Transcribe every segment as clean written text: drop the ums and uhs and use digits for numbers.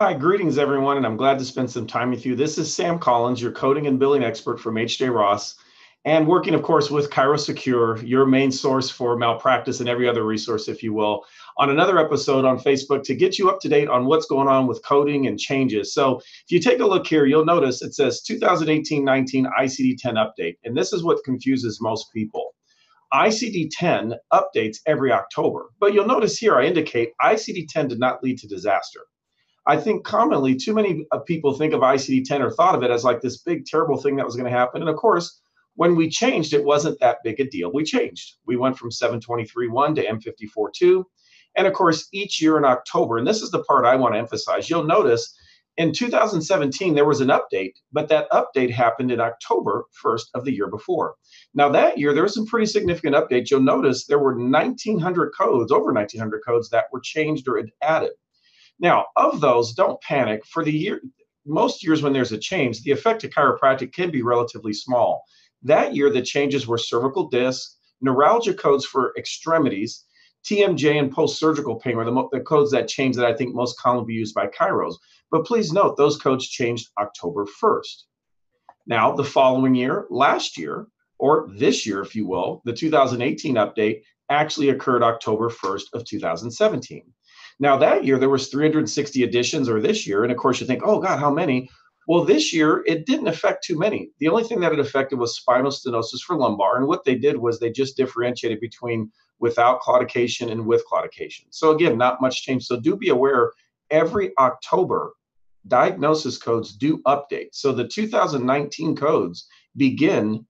Hi, greetings everyone, and I'm glad to spend some time with you. This is Sam Collins, your coding and billing expert from H.J. Ross, and working, of course, with ChiroSecure, your main source for malpractice and every other resource, if you will, on another episode on Facebook to get you up to date on what's going on with coding and changes. So if you take a look here, you'll notice it says 2018-19 ICD-10 update, and this is what confuses most people. ICD-10 updates every October, but you'll notice here I indicate ICD-10 did not lead to disaster. I think commonly too many people think of ICD-10 or thought of it as like this big, terrible thing that was going to happen. And of course, when we changed, it wasn't that big a deal. We changed. We went from 723.1 to M54.2. And of course, each year in October, and this is the part I want to emphasize, you'll notice in 2017, there was an update, but that update happened in October 1st of the year before. Now that year, there was some pretty significant updates. You'll notice there were 1,900 codes, over 1,900 codes that were changed or added. Now, of those, don't panic. For the year, most years when there's a change, the effect to chiropractic can be relatively small. That year, the changes were cervical disc, neuralgia codes for extremities, TMJ and post-surgical pain were the codes that changed that I think most commonly used by chiros. But please note, those codes changed October 1st. Now, the following year, last year, or this year, if you will, the 2018 update actually occurred October 1st of 2017. Now that year there was 360 additions, or this year, and of course you think, oh God, how many? Well, this year it didn't affect too many. The only thing that it affected was spinal stenosis for lumbar, and what they did was they just differentiated between without claudication and with claudication. So again, not much change. So do be aware, every October, diagnosis codes do update. So the 2019 codes begin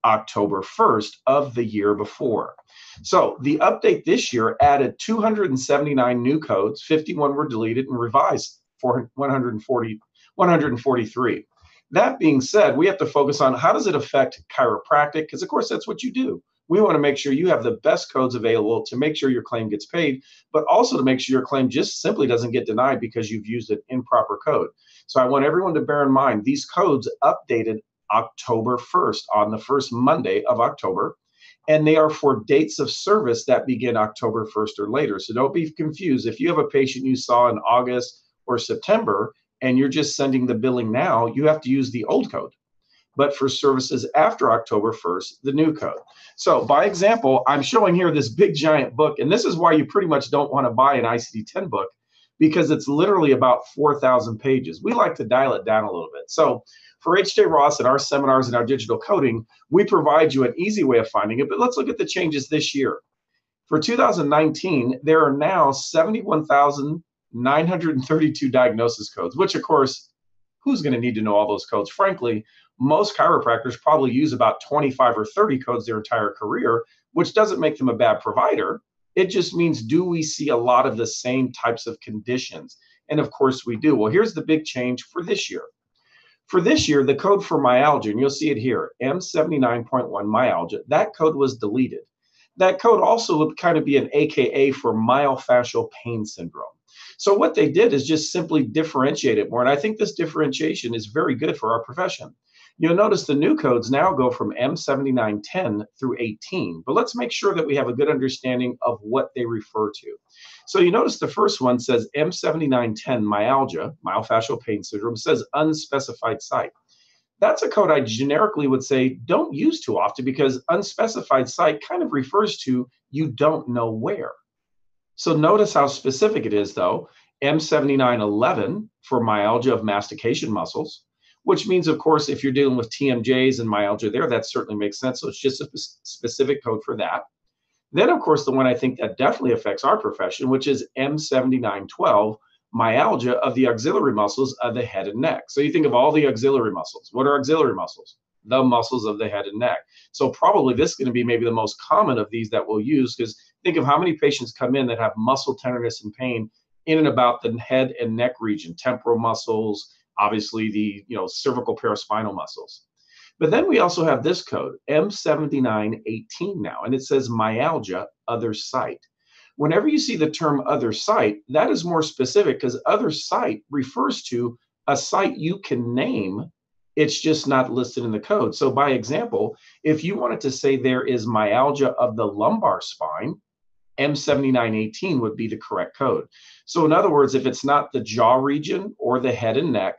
October 1st of the year before. So the update this year added 279 new codes, 51 were deleted and revised for 143. That being said, we have to focus on how does it affect chiropractic, because of course that's what you do. We want to make sure you have the best codes available to make sure your claim gets paid, but also to make sure your claim just simply doesn't get denied because you've used an improper code. So I want everyone to bear in mind these codes updated October 1st, on the first Monday of October, and they are for dates of service that begin October 1st or later. So don't be confused. If you have a patient you saw in August or September and you're just sending the billing now, you have to use the old code. But for services after October 1st, the new code. So by example, I'm showing here this big giant book, and this is why you pretty much don't want to buy an ICD-10 book, because it's literally about 4,000 pages. We like to dial it down a little bit. So for H.J. Ross and our seminars and our digital coding, we provide you an easy way of finding it, but let's look at the changes this year. For 2019, there are now 71,932 diagnosis codes, which of course, who's going to need to know all those codes? Frankly, most chiropractors probably use about 25 or 30 codes their entire career, which doesn't make them a bad provider. It just means, do we see a lot of the same types of conditions? And of course we do. Well, here's the big change for this year. For this year, the code for myalgia, and you'll see it here, M79.1 myalgia, that code was deleted. That code also would kind of be an AKA for myofascial pain syndrome. So what they did is just simply differentiate it more. And I think this differentiation is very good for our profession. You'll notice the new codes now go from M7910 through 18, but let's make sure that we have a good understanding of what they refer to. So you notice the first one says M7910 myalgia, myofascial pain syndrome, says unspecified site. That's a code I generically would say don't use too often, because unspecified site kind of refers to you don't know where. So notice how specific it is though. M7911 for myalgia of mastication muscles, which means, of course, if you're dealing with TMJs and myalgia there, that certainly makes sense. So it's just a specific code for that. Then, of course, the one I think that definitely affects our profession, which is M7912, myalgia of the auxiliary muscles of the head and neck. So you think of all the auxiliary muscles. What are auxiliary muscles? The muscles of the head and neck. So probably this is going to be maybe the most common of these that we'll use, because think of how many patients come in that have muscle tenderness and pain in and about the head and neck region, temporal muscles, obviously the cervical paraspinal muscles. But then we also have this code, M7918 now, and it says myalgia, other site. Whenever you see the term other site, that is more specific, because other site refers to a site you can name. It's just not listed in the code. So by example, if you wanted to say there is myalgia of the lumbar spine, M7918 would be the correct code. So in other words, if it's not the jaw region or the head and neck,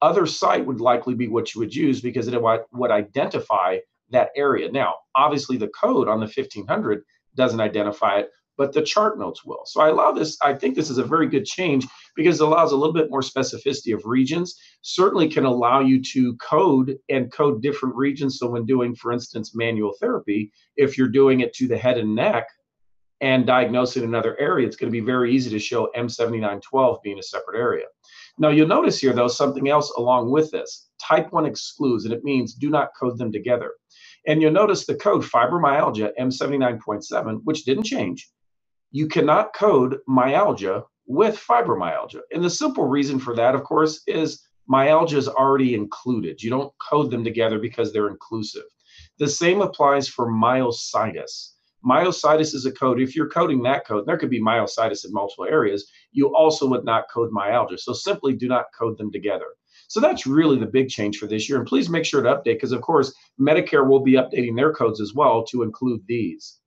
other site would likely be what you would use because it would identify that area. Now, obviously the code on the 1500 doesn't identify it, but the chart notes will. So I think this is a very good change because it allows a little bit more specificity of regions, certainly can allow you to code different regions. So when doing, for instance, manual therapy, if you're doing it to the head and neck and diagnosing another area, it's going to be very easy to show M7912 being a separate area. Now you'll notice here though, something else along with this, type 1 excludes, and it means do not code them together. And you'll notice the code fibromyalgia M79.7, which didn't change. You cannot code myalgia with fibromyalgia. And the simple reason for that, of course, is myalgia is already included. You don't code them together because they're inclusive. The same applies for myositis. Myositis is a code. If you're coding that code, there could be myositis in multiple areas. You also would not code myalgia. So simply do not code them together. So that's really the big change for this year. And please make sure to update because, of course, Medicare will be updating their codes as well to include these.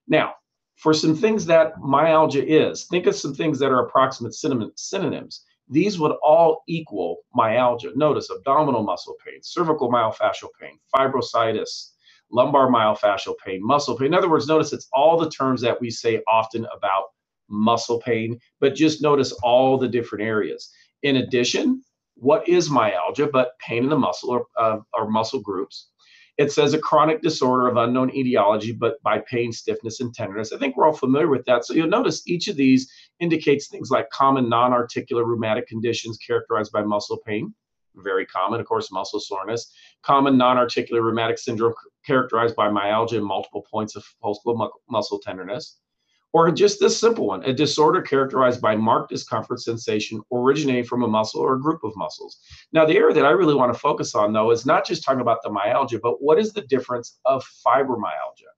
Now, for some things that myalgia is, think of some things that are approximate synonyms. These would all equal myalgia. Notice abdominal muscle pain, cervical myofascial pain, fibrositis, lumbar myofascial pain, muscle pain. In other words, notice it's all the terms that we say often about muscle pain, but just notice all the different areas. In addition, what is myalgia but pain in the muscle or muscle groups? It says a chronic disorder of unknown etiology, but by pain, stiffness, and tenderness. I think we're all familiar with that. So you'll notice each of these indicates things like common non-articular rheumatic conditions characterized by muscle pain. Very common, of course, muscle soreness. Common non-articular rheumatic syndrome characterized by myalgia and multiple points of pulsable muscle tenderness. Or just this simple one, a disorder characterized by marked discomfort sensation originating from a muscle or a group of muscles. Now, the area that I really want to focus on, though, is not just talking about the myalgia, but what is the difference of fibromyalgia?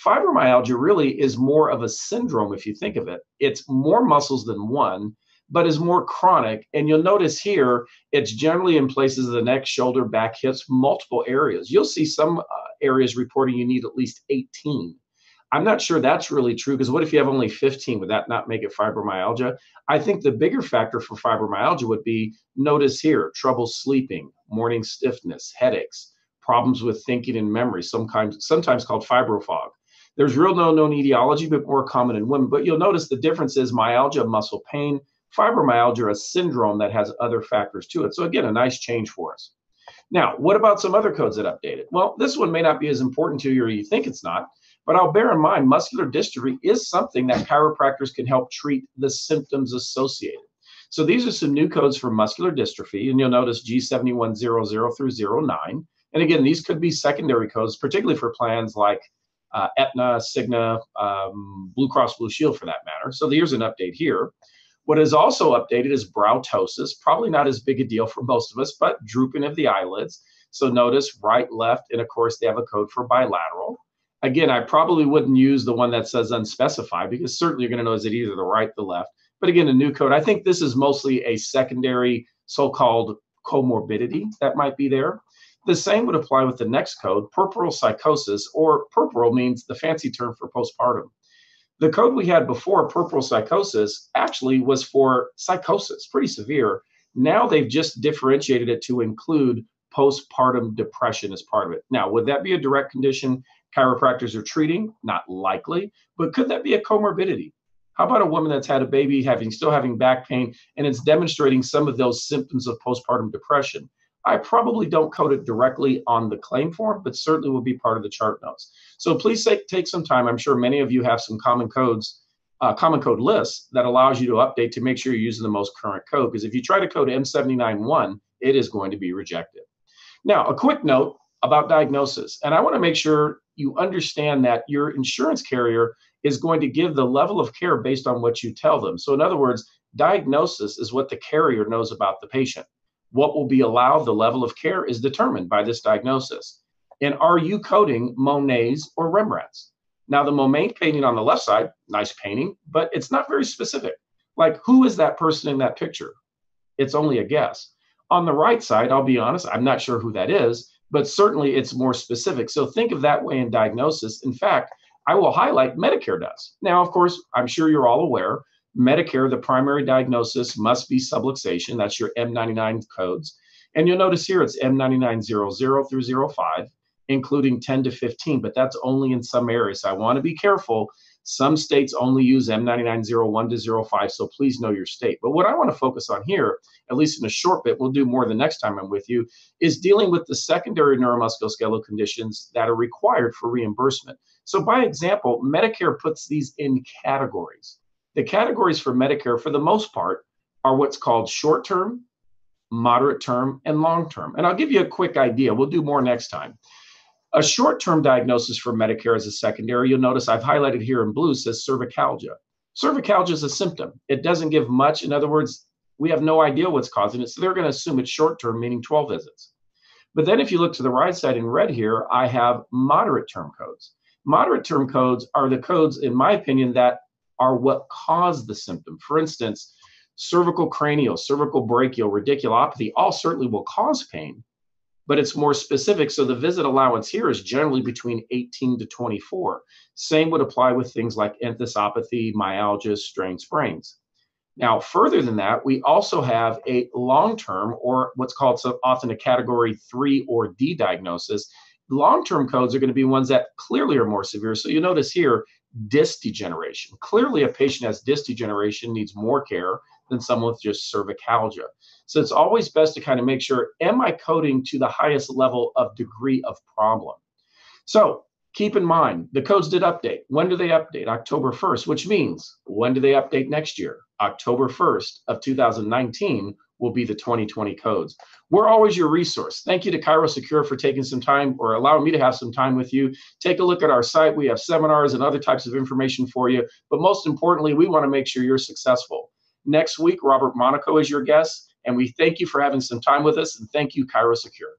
Fibromyalgia really is more of a syndrome, if you think of it. It's more muscles than one, but is more chronic. And you'll notice here, it's generally in places of the neck, shoulder, back, hips, multiple areas. You'll see some areas reporting you need at least 18. I'm not sure that's really true because what if you have only 15? Would that not make it fibromyalgia? I think the bigger factor for fibromyalgia would be, notice here, trouble sleeping, morning stiffness, headaches, problems with thinking and memory, sometimes called fibrofog. There's real no known etiology, but more common in women. But you'll notice the difference is myalgia, muscle pain, fibromyalgia, a syndrome that has other factors to it. So again, a nice change for us. Now, what about some other codes that updated? Well, this one may not be as important to you or you think it's not. But I'll bear in mind, muscular dystrophy is something that chiropractors can help treat the symptoms associated. So these are some new codes for muscular dystrophy, and you'll notice G7100 through 09. And again, these could be secondary codes, particularly for plans like Aetna, Cigna, Blue Cross Blue Shield for that matter. So here's an update here. What is also updated is browtosis, probably not as big a deal for most of us, but drooping of the eyelids. So notice right, left, and of course they have a code for bilateral. Again, I probably wouldn't use the one that says unspecified because certainly you're going to notice it either the right, the left. But again, a new code. I think this is mostly a secondary so-called comorbidity that might be there. The same would apply with the next code, puerperal psychosis, or puerperal means the fancy term for postpartum. The code we had before, puerperal psychosis, actually was for psychosis, pretty severe. Now they've just differentiated it to include postpartum depression as part of it. Now, would that be a direct condition chiropractors are treating? Not likely, but could that be a comorbidity? How about a woman that's had a baby, still having back pain, and it's demonstrating some of those symptoms of postpartum depression? I probably don't code it directly on the claim form, but certainly will be part of the chart notes. So please take some time. I'm sure many of you have some common codes, common code lists that allows you to update to make sure you're using the most current code. Because if you try to code M791, it is going to be rejected. Now, a quick note about diagnosis. And I want to make sure you understand that your insurance carrier is going to give the level of care based on what you tell them. So in other words, diagnosis is what the carrier knows about the patient. What will be allowed, the level of care, is determined by this diagnosis. And are you coding Monet's or Rembrandt's? Now, the Monet painting on the left side, nice painting, but it's not very specific. Like, who is that person in that picture? It's only a guess. On the right side, I'll be honest, I'm not sure who that is, but certainly it's more specific. So think of that way in diagnosis. In fact, I will highlight Medicare does. Now, of course, I'm sure you're all aware, Medicare, the primary diagnosis must be subluxation. That's your M99 codes. And you'll notice here it's M9900 through 05, including 10 to 15, but that's only in some areas. So I want to be careful. Some states only use M9901 to 05, so please know your state. But what I want to focus on here, at least in a short bit, we'll do more the next time I'm with you, is dealing with the secondary neuromusculoskeletal conditions that are required for reimbursement. So by example, Medicare puts these in categories. The categories for Medicare, for the most part, are what's called short-term, moderate-term, and long-term. And I'll give you a quick idea. We'll do more next time. A short-term diagnosis for Medicare as a secondary, you'll notice I've highlighted here in blue, says cervicalgia. Cervicalgia is a symptom. It doesn't give much. In other words, we have no idea what's causing it, so they're going to assume it's short-term, meaning 12 visits. But then if you look to the right side in red here, I have moderate-term codes. Moderate-term codes are the codes, in my opinion, that are what cause the symptom. For instance, cervical cranial, cervical brachial, radiculopathy, all certainly will cause pain, but it's more specific. So the visit allowance here is generally between 18 to 24. Same would apply with things like enthesopathy, myalgia, strained sprains. Now, further than that, we also have a long-term, or what's called so often a category 3 or D diagnosis. Long-term codes are going to be ones that clearly are more severe. So you notice here, disc degeneration. Clearly, a patient has disc degeneration, needs more care than someone with just cervicalgia. So it's always best to kind of make sure, am I coding to the highest level of degree of problem? So keep in mind, the codes did update. When do they update? October 1st, which means when do they update next year? October 1st of 2019 will be the 2020 codes. We're always your resource. Thank you to ChiroSecure for taking some time or allowing me to have some time with you. Take a look at our site. We have seminars and other types of information for you. But most importantly, we want to make sure you're successful. Next week, Robert Monaco is your guest, and we thank you for having some time with us, and thank you, ChiroSecure.